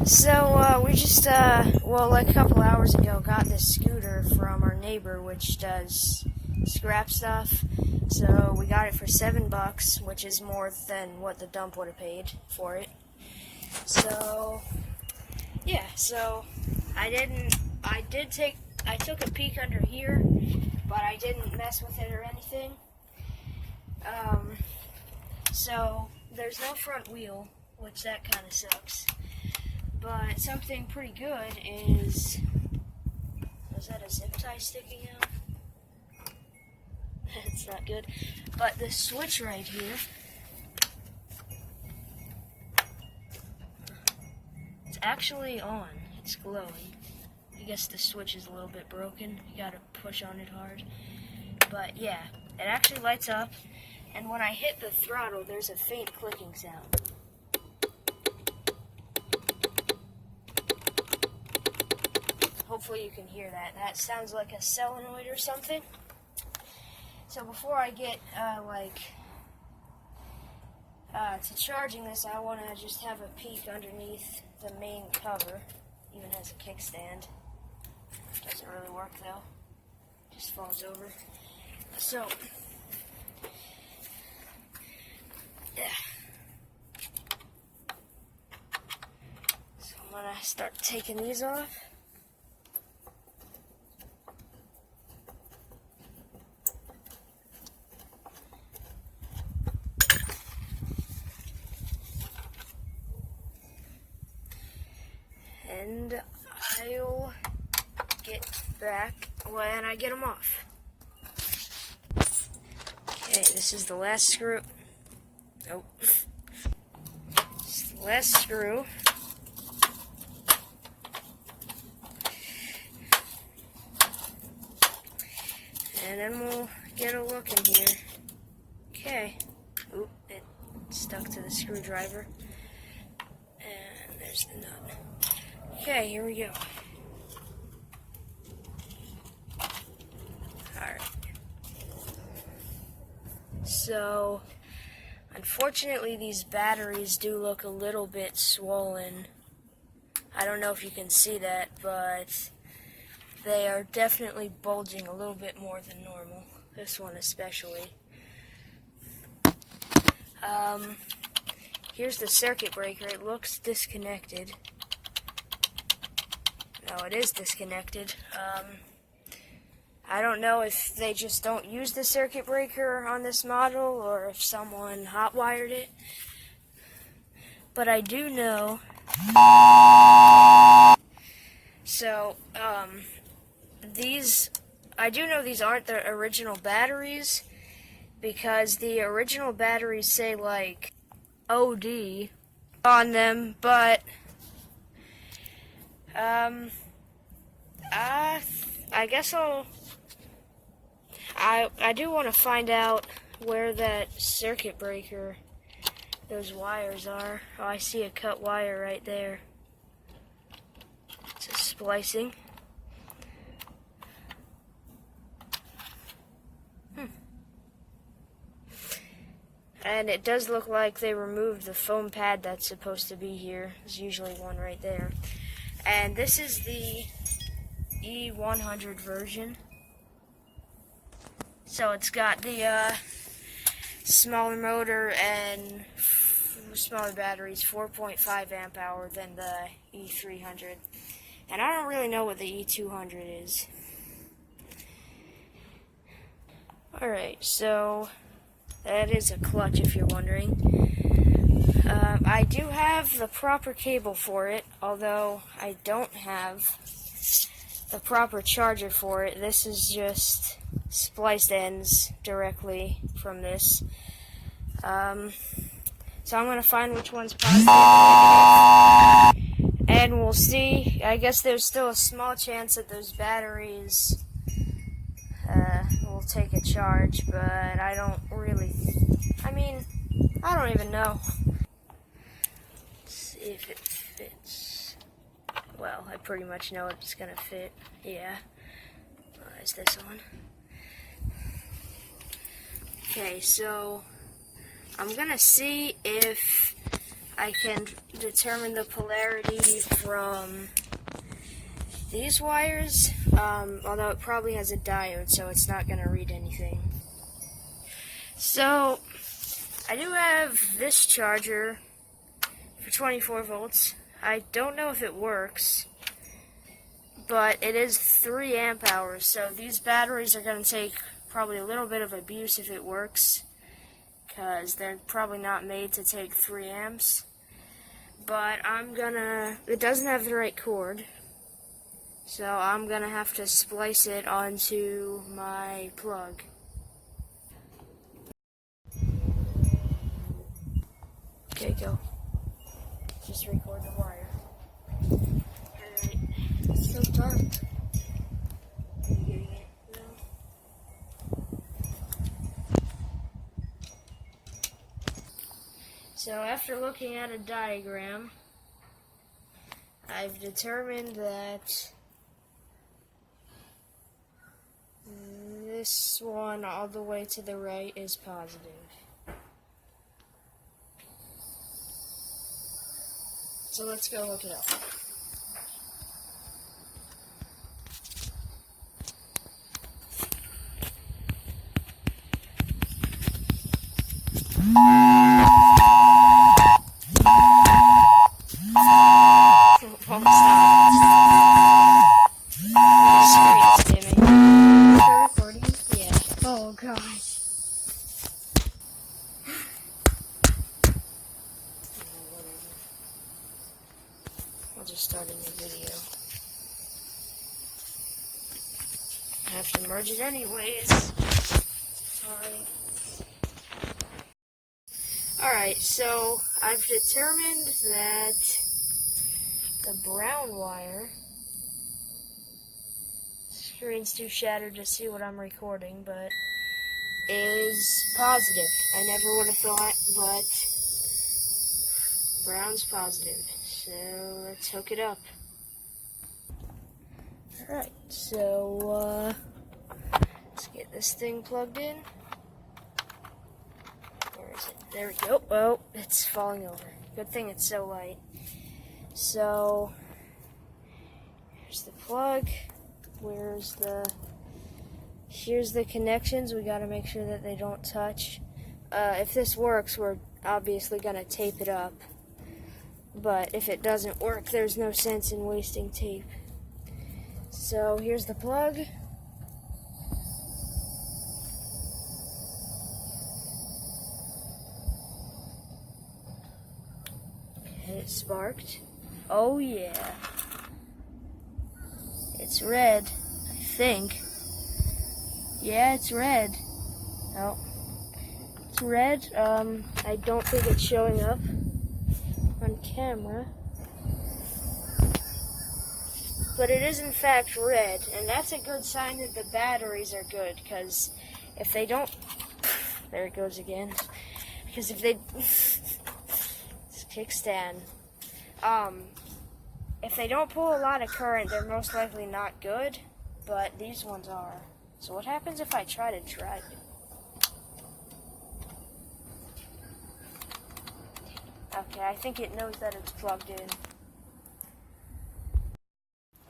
We just, like a couple hours ago, got this scooter from our neighbor, which does scrap stuff. So we got it for $7, which is more than what the dump would have paid for it. So, yeah, so I took a peek under here, but I didn't mess with it or anything. So there's no front wheel, which that kind of sucks. But something pretty good is that a zip tie sticking out? It's not good. But the switch right here, it's actually on. It's glowing. I guess the switch is a little bit broken. You gotta push on it hard. But yeah, it actually lights up. And when I hit the throttle, there's a faint clicking sound. Hopefully you can hear that. That sounds like a solenoid or something. So before I get to charging this, I want to just have a peek underneath the main cover. Even has a kickstand. Doesn't really work though. Just falls over. So yeah. So I'm gonna start taking these off. And I'll get back when I get them off. Okay, this is the last screw. Nope. This is the last screw. And then we'll get a look in here. Okay. Oop, it stuck to the screwdriver. And there's the nut. Okay, here we go. Alright. So, unfortunately, these batteries do look a little bit swollen. I don't know if you can see that, but they are definitely bulging a little bit more than normal. This one especially. Here's the circuit breaker. It looks disconnected. No, it is disconnected. I don't know if they just don't use the circuit breaker on this model or if someone hot-wired it. But I do know. So, I do know these aren't the original batteries because the original batteries say like OD on them, but I guess I do want to find out where that circuit breaker, those wires are. Oh, I see a cut wire right there. It's a splicing. And it does look like they removed the foam pad that's supposed to be here. There's usually one right there. And this is the E100 version. So it's got the smaller motor and smaller batteries, 4.5 amp hour than the E300. And I don't really know what the E200 is. Alright, so that is a clutch if you're wondering. I do have the proper cable for it, although I don't have the proper charger for it. This is just spliced ends directly from this. So I'm going to find which one's positive and we'll see. I guess there's still a small chance that those batteries will take a charge, but I don't even know. Let's see if it fits. Well, I pretty much know it's gonna fit. Yeah. Is this on? Okay, so I'm gonna see if I can determine the polarity from these wires, although it probably has a diode, so it's not going to read anything. So, I do have this charger for 24 volts. I don't know if it works, but it is 3 amp hours, so these batteries are going to take probably a little bit of abuse if it works, because they're probably not made to take 3 amps. But it doesn't have the right cord, so I'm gonna have to splice it onto my plug. Okay, go. Just record the wire. Alright. It's so dark. Are you getting it? No? So after looking at a diagram, I've determined that this one all the way to the right is positive. So let's go look it up. Won't stop. The screen's dimming. Recording? Yeah. Oh gosh. I'll just start a new video. I have to merge it anyways. Sorry. Alright, so I've determined that the brown wire, screen's too shattered to see what I'm recording, but is positive. I never would have thought, but brown's positive. So let's hook it up. Alright, so let's get this thing plugged in. Where is it? There we go. Oh, it's falling over. Good thing it's so light. So here's the plug. Here's the connections. We gotta make sure that they don't touch. If this works, we're obviously gonna tape it up. But if it doesn't work, there's no sense in wasting tape. So here's the plug. Okay, it sparked. Oh yeah. It's red, I think. Yeah, it's red. Oh. It's red. I don't think it's showing up on camera. But it is in fact red, and that's a good sign that the batteries are good, because if they don't, there it goes again, because if they, it's kickstand, if they don't pull a lot of current, they're most likely not good, but these ones are. So what happens if I try to drive it? Okay, I think it knows that it's plugged in.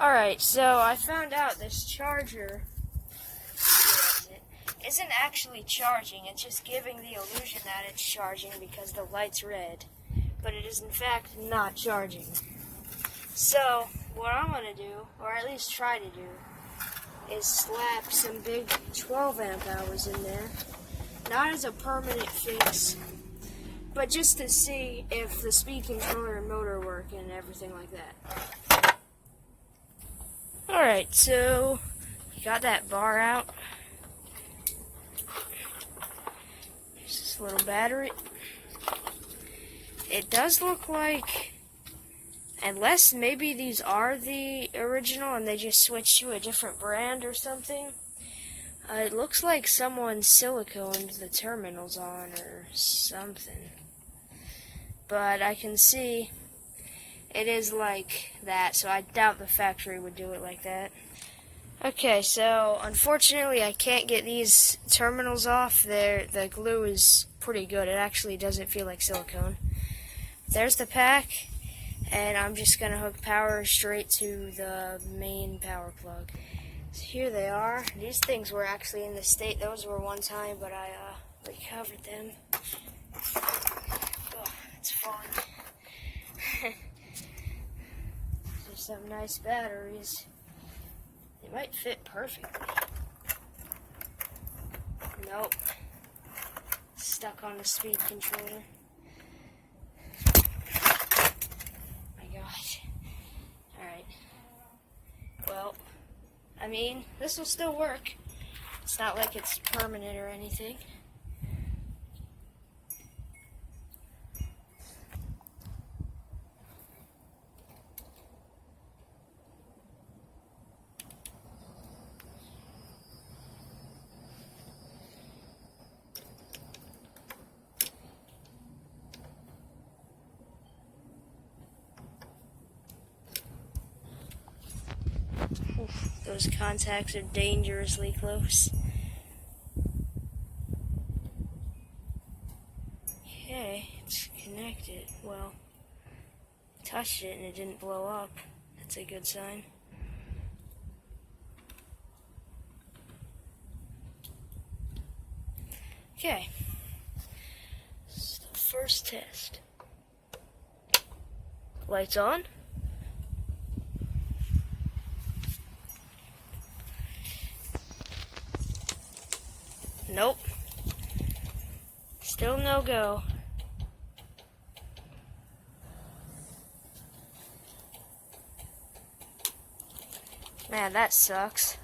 Alright, so I found out this charger isn't actually charging, it's just giving the illusion that it's charging because the light's red, but it is in fact not charging. So, what I'm going to do, or at least try to do, is slap some big 12 amp hours in there, not as a permanent fix, but just to see if the speed controller and motor work and everything like that. Alright, so you got that bar out. Here's this little battery. It does look like, unless maybe these are the original and they just switched to a different brand or something, it looks like someone siliconed the terminals on or something. But I can see it is like that, so I doubt the factory would do it like that. Okay, so unfortunately I can't get these terminals off. The glue is pretty good. It actually doesn't feel like silicone. there's the pack, and I'm just going to hook power straight to the main power plug. So here they are. These things were actually in the state those were one time, but I recovered them. Oh, it's fun. These are some nice batteries. They might fit perfectly. Nope. Stuck on the speed controller. My gosh. Alright. Well, I mean, this will still work. It's not like it's permanent or anything. Oof, those contacts are dangerously close. Okay, it's connected. Well, touched it and it didn't blow up. That's a good sign. Okay, this is the first test. Lights on. Nope. Still no go. Man, that sucks.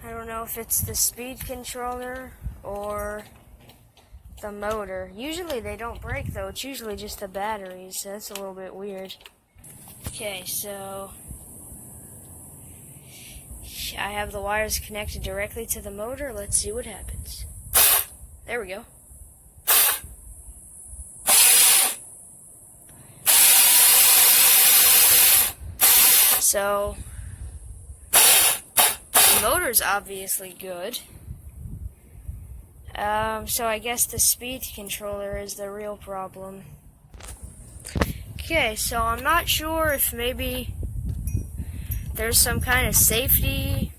I don't know if it's the speed controller or the motor. Usually they don't break though, it's usually just the batteries, so that's a little bit weird. Okay, so I have the wires connected directly to the motor. Let's see what happens. There we go. So the motor's obviously good. So I guess the speed controller is the real problem. Okay, so I'm not sure if maybe there's some kind of safety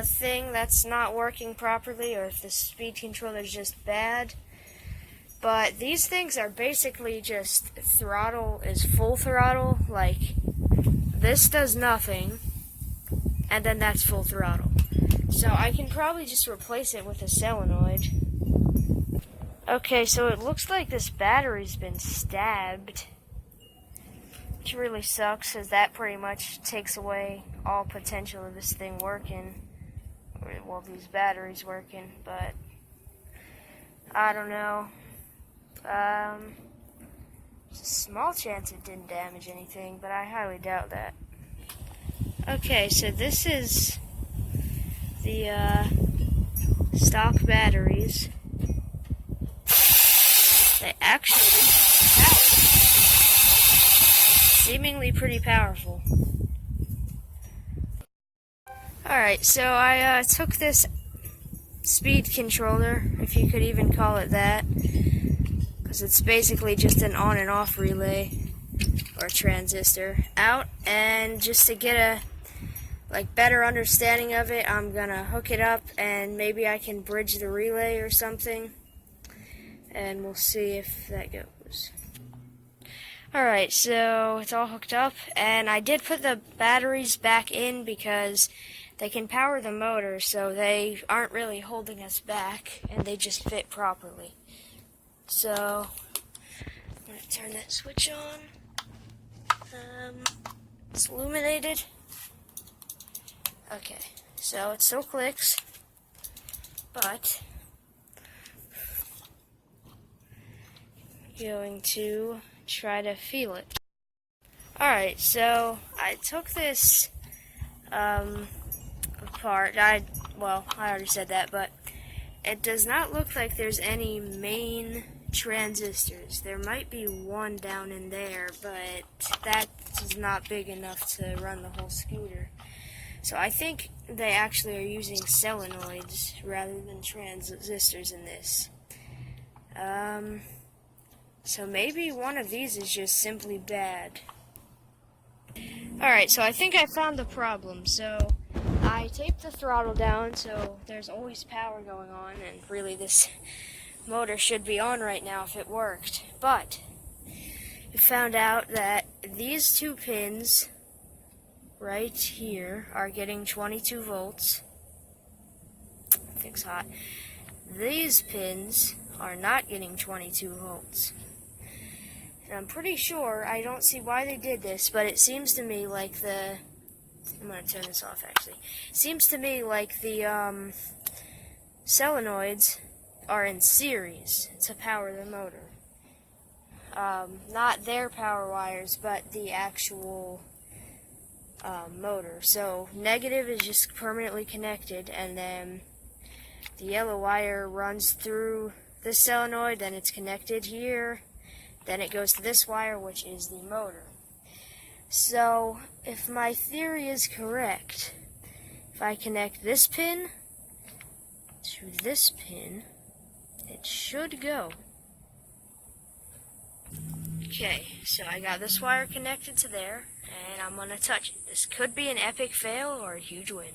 thing that's not working properly, or if the speed controller is just bad. But these things are basically just throttle is full throttle. Like this does nothing, and then that's full throttle. So I can probably just replace it with a solenoid. Okay, so it looks like this battery's been stabbed, which really sucks, because that pretty much takes away all potential of this thing working. Well, these batteries working, but I don't know. There's a small chance it didn't damage anything, but I highly doubt that. Okay, so this is the stock batteries. They actually seemingly pretty powerful. Alright, so I took this speed controller, if you could even call it that, because it's basically just an on and off relay or transistor, out, and just to get a better understanding of it, I'm gonna hook it up and maybe I can bridge the relay or something, and we'll see if that goes. Alright, so it's all hooked up, and I did put the batteries back in because they can power the motor, so they aren't really holding us back, and they just fit properly. So I'm going to turn that switch on. It's illuminated. Okay, so it still clicks, but I'm going to try to feel it. Alright, so I took this apart. I already said that, but it does not look like there's any main transistors. There might be one down in there, but that is not big enough to run the whole scooter. So I think they actually are using solenoids rather than transistors in this. So maybe one of these is just simply bad. Alright, so I think I found the problem. So I taped the throttle down so there's always power going on, and really this motor should be on right now if it worked. But I found out that these two pins right here are getting 22 volts. Thing's hot. These pins are not getting 22 volts. And I'm pretty sure, I don't see why they did this, but it seems to me like I'm going to turn this off actually. It seems to me like the solenoids are in series to power the motor. Not their power wires, but the actual motor. So negative is just permanently connected, and then the yellow wire runs through this solenoid, then it's connected here, then it goes to this wire, which is the motor. So if my theory is correct, if I connect this pin to this pin, it should go. Okay, so I got this wire connected to there, and I'm gonna touch it. This could be an epic fail or a huge win.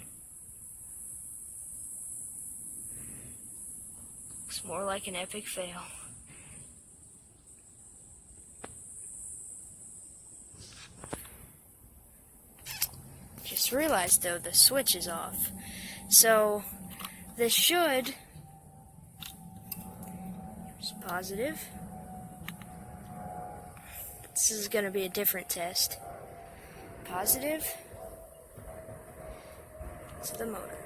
It's more like an epic fail. Just realized though the switch is off. So this should, it's positive. This is going to be a different test. Positive to the motor.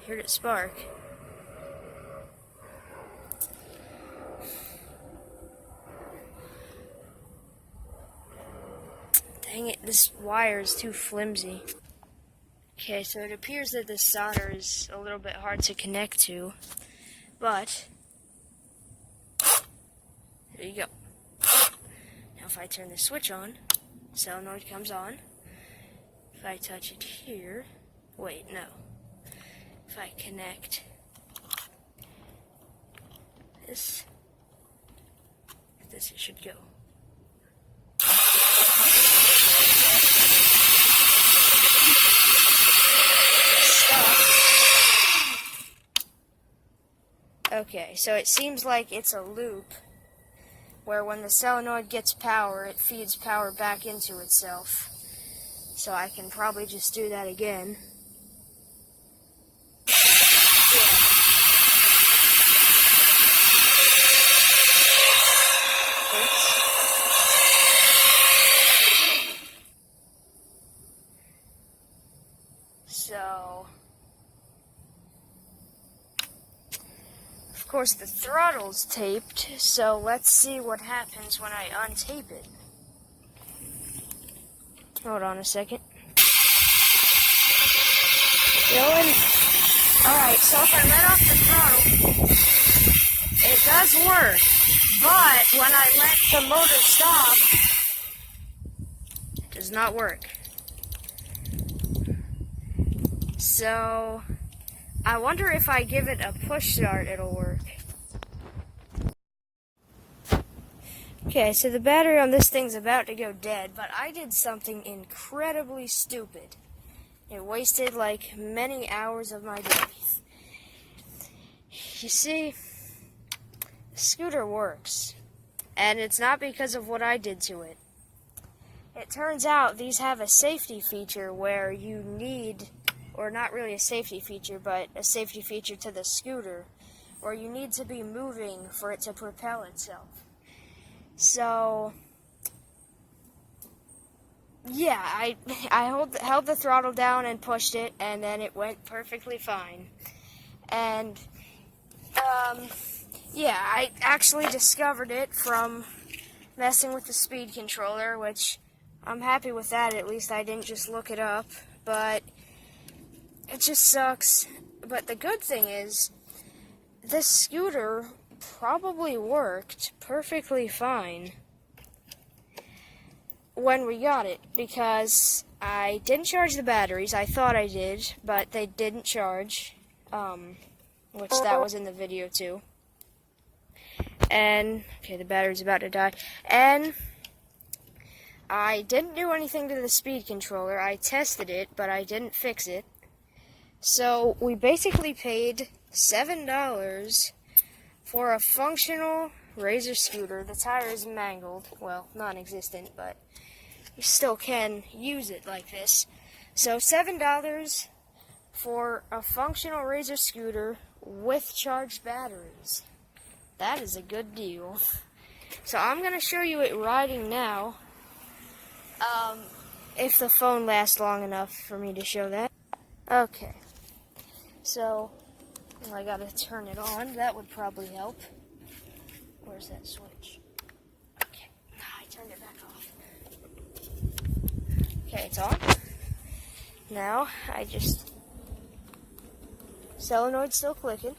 Heard it spark. Dang it, this wire is too flimsy. Okay, so it appears that this solder is a little bit hard to connect to, but there you go. Now if I turn the switch on, solenoid comes on. If I touch it here, wait, no. If I connect this, it should go. Okay, so it seems like it's a loop where when the solenoid gets power, it feeds power back into itself. So I can probably just do that again. So, of course the throttle's taped, so let's see what happens when I untape it. Hold on a second. Going. Alright, so if I let off the throttle, it does work, but when I let the motor stop, it does not work. So, I wonder if I give it a push start, it'll work. Okay, so the battery on this thing's about to go dead, but I did something incredibly stupid. It wasted like many hours of my day. You see, the scooter works, and it's not because of what I did to it. It turns out these have a safety feature where you need, or not really a safety feature, but a safety feature to the scooter, where you need to be moving for it to propel itself. So, yeah, I held the throttle down and pushed it, and then it went perfectly fine. And, yeah, I actually discovered it from messing with the speed controller, which I'm happy with that. At least I didn't just look it up, but it just sucks. But the good thing is, this scooter probably worked perfectly fine when we got it, because I didn't charge the batteries. I thought I did, but they didn't charge, which that was in the video too. And, okay, the battery's about to die. And I didn't do anything to the speed controller. I tested it, but I didn't fix it. So we basically paid $7 for a functional Razor scooter. The tire is mangled. Well, non-existent, but you still can use it like this. So $7 for a functional Razor scooter with charged batteries. That is a good deal. So I'm going to show you it riding now. If the phone lasts long enough for me to show that. Okay. So, I gotta turn it on. That would probably help. Where's that switch? Okay. I turned it back off. Okay, it's on. Now, solenoid's still clicking.